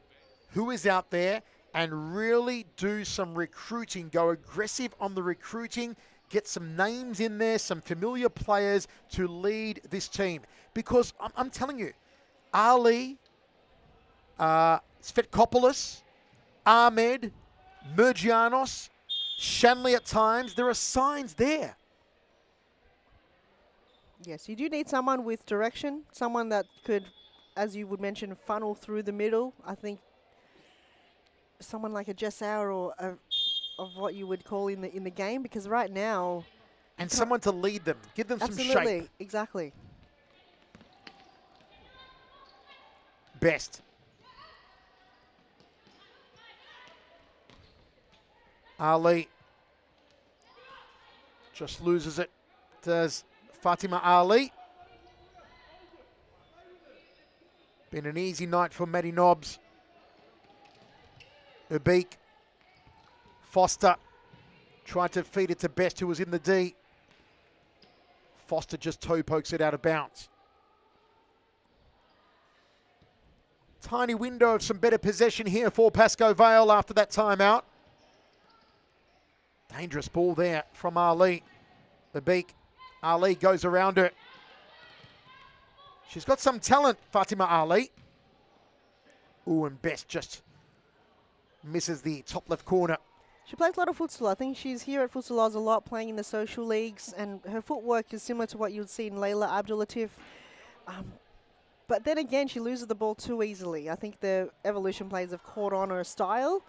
who is out there, and really do some recruiting. Go aggressive on the recruiting. Get some names in there, some familiar players to lead this team. Because I'm telling you, Ali, Svetkopoulos, Ahmed, Mergianos, Shanley at times, there are signs there. Yes, you do need someone with direction, someone that could, as you would mention, funnel through the middle. I think someone like a Jessar or of what you would call in the game, because right now... And someone to lead them, give them some shape. Absolutely, exactly. Best. Ali just loses it. Does Fatima Ali. Been an easy night for Maddie Nobbs. Ubeek. Foster tried to feed it to Best, who was in the D. Foster just toe pokes it out of bounds. Tiny window of some better possession here for Pascoe Vale after that timeout. Dangerous ball there from Ali. Ubeek. Ali goes around her. She's got some talent, Fatima Ali. Ooh, and Best just misses the top left corner. She plays a lot of futsal. I think she's here at Futsal Oz a lot, playing in the social leagues, and her footwork is similar to what you would see in Layla Abdulatif. But then again, she loses the ball too easily. I think the Evolution players have caught on her style.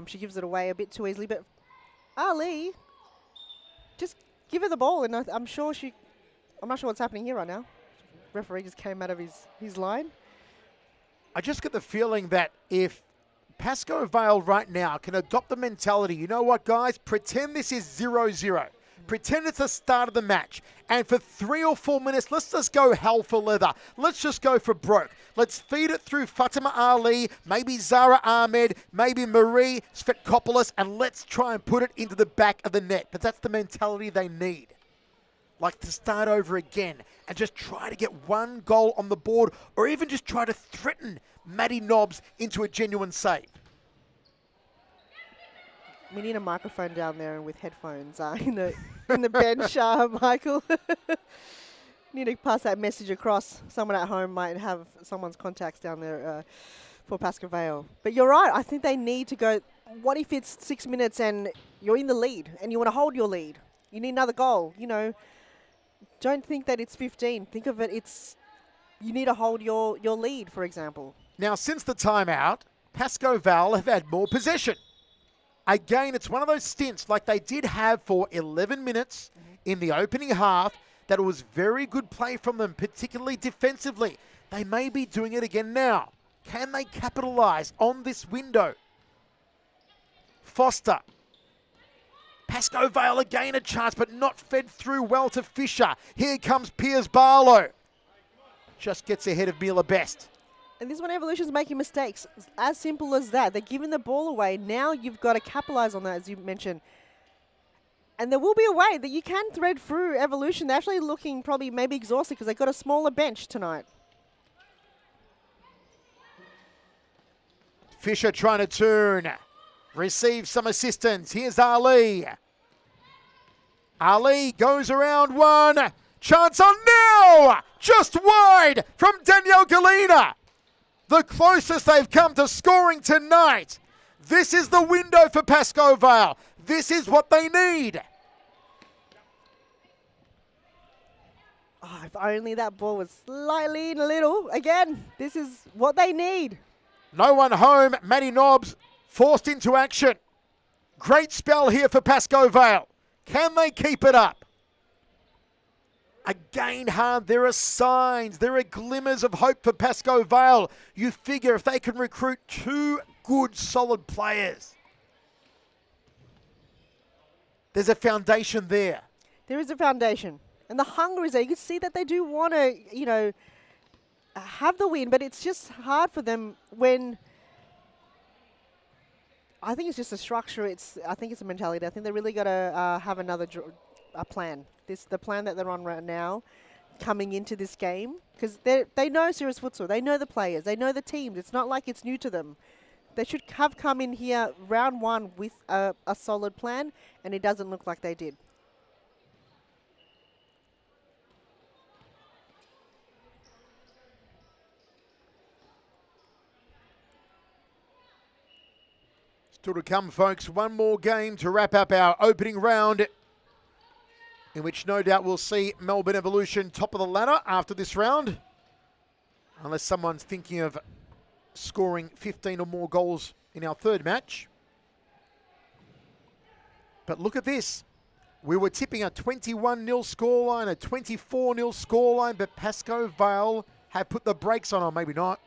She gives it away a bit too easily. But Ali, just give her the ball, and I'm not sure what's happening here right now. Referee just came out of his line. I just get the feeling that if Pascoe Vale right now can adopt the mentality, you know what, guys? Pretend this is 0-0. Pretend it's the start of the match. And for 3 or 4 minutes, let's just go hell for leather. Let's just go for broke. Let's feed it through Fatima Ali, maybe Zara Ahmed, maybe Marie Svetkopoulos, and let's try and put it into the back of the net. But that's the mentality they need. Like to start over again and just try to get one goal on the board, or even just try to threaten Maddie Nobbs into a genuine save. We need a microphone down there with headphones in the bench, Michael. Need to pass that message across. Someone at home might have someone's contacts down there for Pascoe Vale. But you're right. I think they need to go. What if it's 6 minutes and you're in the lead and you want to hold your lead? You need another goal. Don't think that it's 15. Think of it, you need to hold your lead, for example. Now, since the timeout, Pascoe Vale have had more possession. Again, it's one of those stints like they did have for 11 minutes in the opening half, that it was very good play from them, particularly defensively. They may be doing it again now. Can they capitalize on this window? Foster. Pascoe Vale again a chance, but not fed through well to Fisher. Here comes Piers Barlow. Just gets ahead of Mila Best. And this one, Evolution's making mistakes. It's as simple as that. They're giving the ball away. Now you've got to capitalize on that, as you mentioned. And there will be a way that you can thread through Evolution. They're actually looking probably maybe exhausted because they've got a smaller bench tonight. Fisher trying to turn. Receives some assistance. Here's Ali. Ali goes around one. Chance on now! Just wide from Danielle Galina. The closest they've come to scoring tonight. This is the window for Pascoe Vale. This is what they need. Oh, if only that ball was slightly in a little. Again, this is what they need. No one home. Maddie Nobbs forced into action. Great spell here for Pascoe Vale. Can they keep it up? Again, hard. There are signs. There are glimmers of hope for Pascoe Vale. You figure if they can recruit 2 good, solid players, there's a foundation there. There is a foundation. And the hunger is there. You can see that they do want to, have the win, but it's just hard for them when... I think it's just a structure. I think it's a mentality. I think they really got to have a plan. The plan that they're on right now, coming into this game, because they know serious futsal. They know the players. They know the teams. It's not like it's new to them. They should have come in here round 1 with a solid plan, and it doesn't look like they did. Still to come, folks. One more game to wrap up our opening round, in which no doubt we'll see Melbourne Evolution top of the ladder after this round, unless someone's thinking of scoring 15 or more goals in our third match. But look at this. We were tipping a 21-0 scoreline, a 24-0 scoreline, but Pascoe Vale have put the brakes on, or maybe not.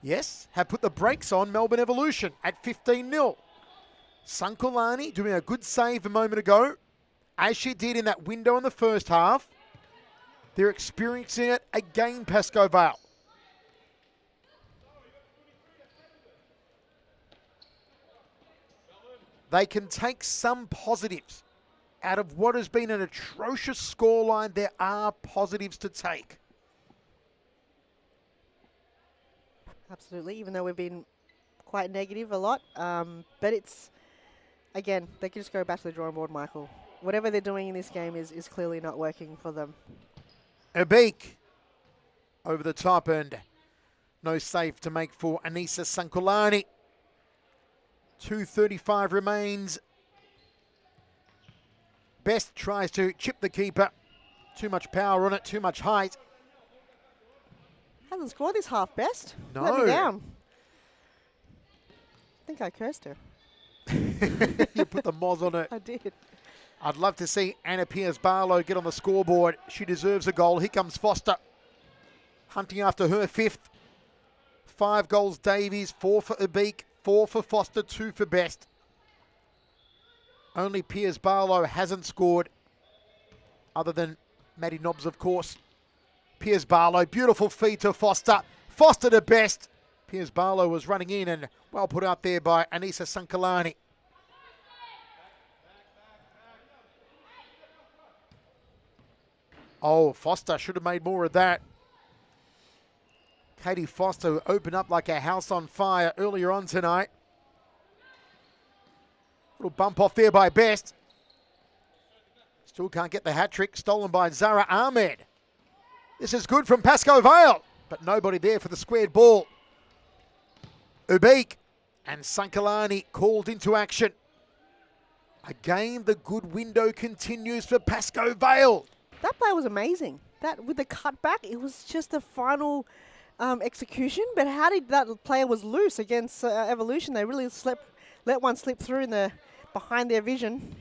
Yes, have put the brakes on Melbourne Evolution at 15-0. Sankulani doing a good save a moment ago, as she did in that window in the first half. They're experiencing it again, Pascoe Vale. They can take some positives out of what has been an atrocious scoreline. There are positives to take. Absolutely, even though we've been quite negative a lot. But it's, again, they can just go back to the drawing board, Michael. Whatever they're doing in this game is clearly not working for them. A beak over the top, and no save to make for Anissa Sankulani. 2:35 remains. Best tries to chip the keeper. Too much power on it, too much height. Hasn't scored this half, Best. No. Let me down. I think I cursed her. You put the moz on it. I did. I'd love to see Anna Pierce-Barlow get on the scoreboard. She deserves a goal. Here comes Foster, hunting after her 5th. 5 goals Davies, 4 for Abik, 4 for Foster, 2 for Best. Only Pierce-Barlow hasn't scored, other than Maddie Nobbs, of course. Pierce-Barlow, beautiful feed to Foster. Foster to Best. Pierce-Barlow was running in and well put out there by Anissa Sankulani. Oh, Foster should have made more of that. Katie Foster opened up like a house on fire earlier on tonight. Little bump off there by Best. Still can't get the hat trick, stolen by Zara Ahmed. This is good from Pascoe Vale, but nobody there for the squared ball. Ubik and Sankulani called into action. Again, the good window continues for Pascoe Vale. That play was amazing. That with the cutback, it was just the final execution. But how did that player was loose against Evolution? They really let one slip through in behind their vision.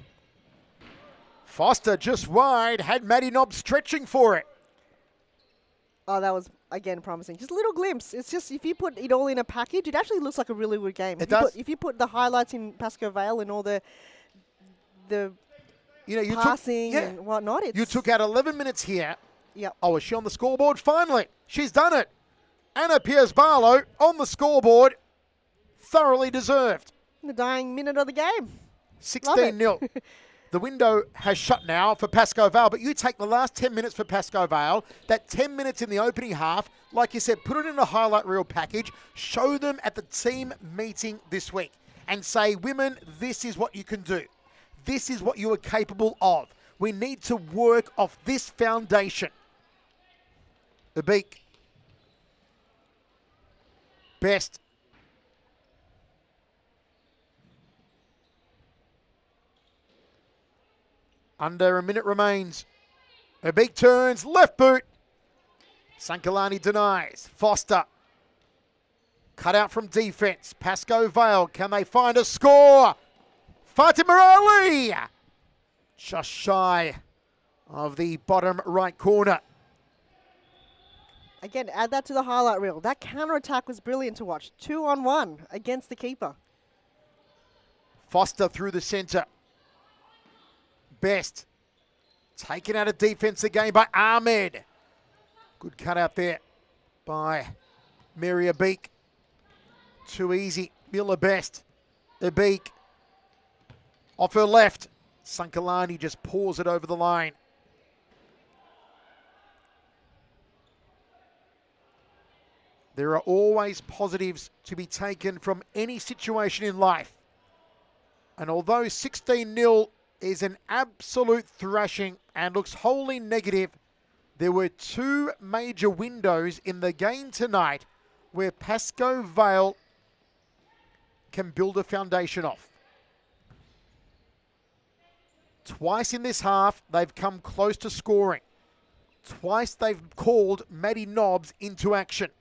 Foster just wide, had Maddie Nobbs stretching for it. Oh, that was, again, promising. Just a little glimpse. It's just, if you put it all in a package, it actually looks like a really good game. If you put the highlights in Pascoe Vale and all the passing and whatnot. You took out 11 minutes here. Yep. Oh, is she on the scoreboard? Finally, she's done it. Anna Pierce-Barlow on the scoreboard. Thoroughly deserved. The dying minute of the game. 16-0. The window has shut now for Pascoe Vale, but you take the last 10 minutes for Pascoe Vale, that 10 minutes in the opening half, like you said, put it in a highlight reel package, show them at the team meeting this week, and say, women, this is what you can do. This is what you are capable of. We need to work off this foundation. Abik. Best. Under a minute remains. Abik turns, left boot. Sankulani denies. Foster. Cut out from defense. Pascoe Vale, can they find a score? Fatima Ali, just shy of the bottom right corner. Again, add that to the highlight reel. That counter-attack was brilliant to watch. 2-on-1 against the keeper. Foster through the centre. Best. Taken out of defence again by Ahmed. Good cut out there by Mary Abik. Too easy. Miller Best. Abik. Off her left. Sankalani just pours it over the line. There are always positives to be taken from any situation in life. And although 16-0 is an absolute thrashing and looks wholly negative, there were two major windows in the game tonight where Pascoe Vale can build a foundation off. Twice in this half, they've come close to scoring. Twice they've called Maddie Nobbs into action.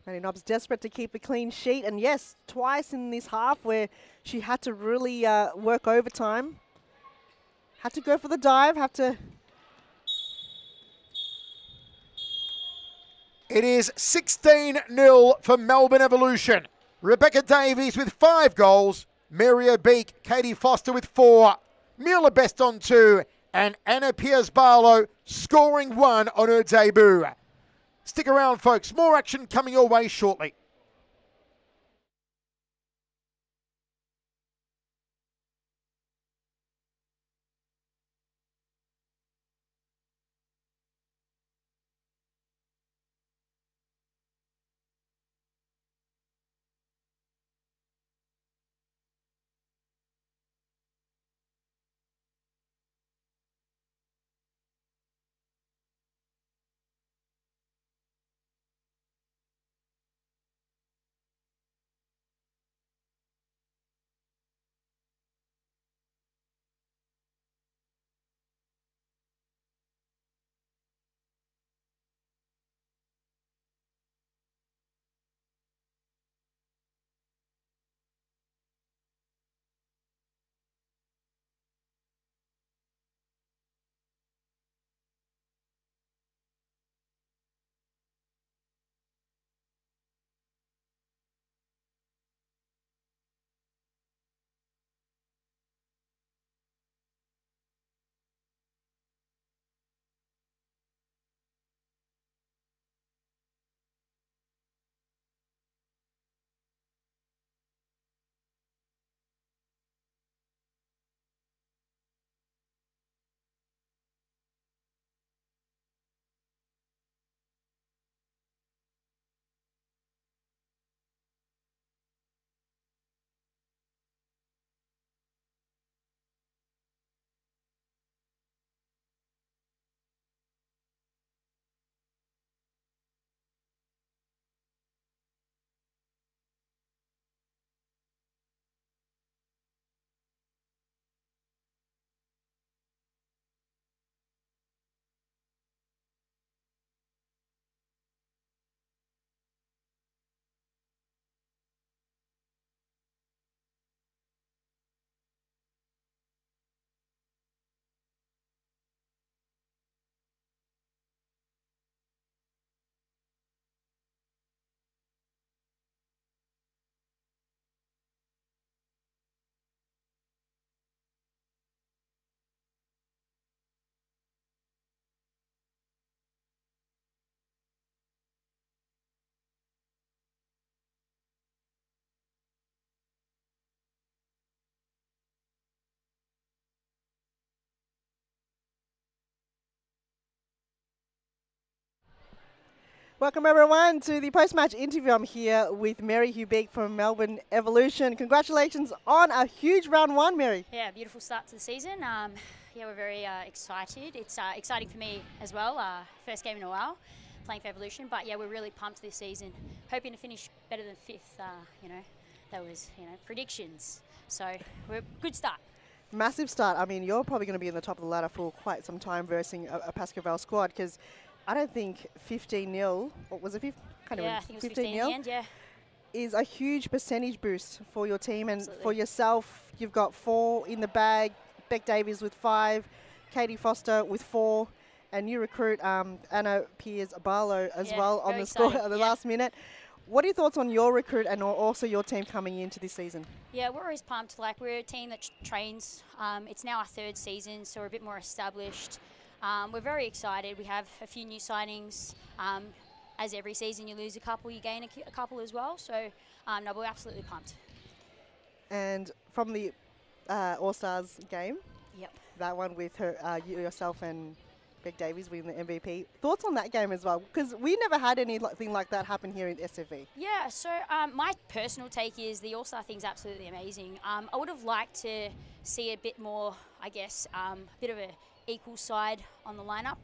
Maddie Nobbs desperate to keep a clean sheet. And yes, twice in this half where she had to really work overtime. Had to go for the dive, It is 16-0 for Melbourne Evolution. Rebecca Davies with 5 goals. Mary O'Beek, Katie Foster with 4. Mila Best on 2. And Anna Piers-Barlow scoring 1 on her debut. Stick around, folks. More action coming your way shortly. Welcome everyone to the post-match interview. I'm here with Mary Hubeek from Melbourne Evolution. Congratulations on a huge round 1, Mary. Yeah, beautiful start to the season. Yeah, we're very excited. It's exciting for me as well. First game in a while, playing for Evolution. But yeah, we're really pumped this season. Hoping to finish better than 5th. That was predictions. So we're a good start. Massive start. I mean, you're probably going to be in the top of the ladder for quite some time versus a Pascoe Vale squad, because I don't think 15-0, what was it? I think it was 15 in the end, yeah. is a huge percentage boost for your team, and Absolutely. for yourself, you've got 4 in the bag. Beck Davies with 5, Katie Foster with 4, and new recruit Anna Piers-Barlow as Yeah, well on very the score exciting, at the yeah. last minute. What are your thoughts on your recruit and also your team coming into this season? Yeah, we're always pumped. Like, we're a team that trains. It's now our 3rd season, so we're a bit more established. We're very excited. We have a few new signings. As every season you lose a couple, you gain a couple as well. So, no, we're absolutely pumped. And from the All-Stars game, Yep. that one with yourself and Beck Davies winning the MVP. Thoughts on that game as well? Because we never had anything like that happen here in SFV. Yeah, so my personal take is the All-Star thing's absolutely amazing. I would have liked to see a bit more, I guess, a bit of a equal side on the lineup.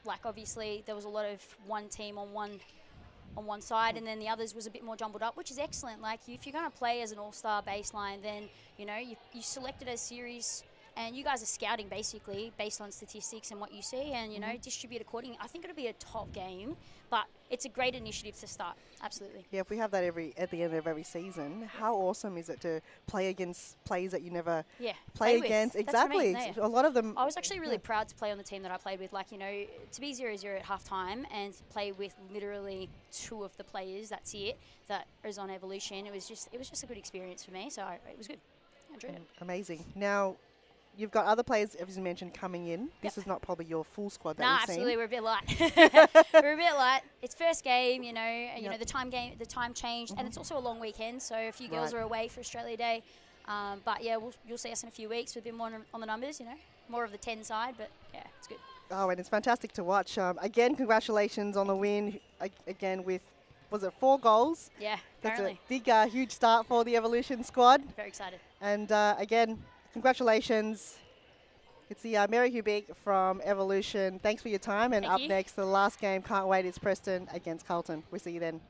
Like, obviously, there was a lot of one team on one side, and then the others was a bit more jumbled up, which is excellent. Like, if you're going to play as an all-star baseline, then, you know, you selected a series, and you guys are scouting basically based on statistics and what you see, and, you know, distribute accordingly. I think it'll be a top game, but it's a great initiative to start. Absolutely. Yeah, if we have that at the end of every season, how awesome is it to play against players that you never play with. against? That's what I Exactly. mean, A lot of them. I was actually really proud to play on the team that I played with. Like, you know, to be 0-0 at halftime and play with literally 2 of the players, that's it, that is on Evolution. It was just a good experience for me. So it was good. I enjoyed it. Amazing. Now, you've got other players, as you mentioned, coming in. This is not probably your full squad that No, we've absolutely, seen. we're a bit light. We're a bit light. It's first game, you know. You know, the time changed, and it's also a long weekend, so a few girls are away for Australia Day. But yeah, you'll see us in a few weeks with a bit more on the numbers, you know, more of the 10 side. But yeah, it's good. Oh, and it's fantastic to watch. Again, congratulations on the win. Again, with, was it 4 goals? Yeah, That's apparently. a big, huge start for the Evolution squad. Very excited. And again, congratulations. It's the Mary Hubig from Evolution. Thanks for your time. And Thank up you. next, the last game, can't wait, is Preston against Carlton. We'll see you then.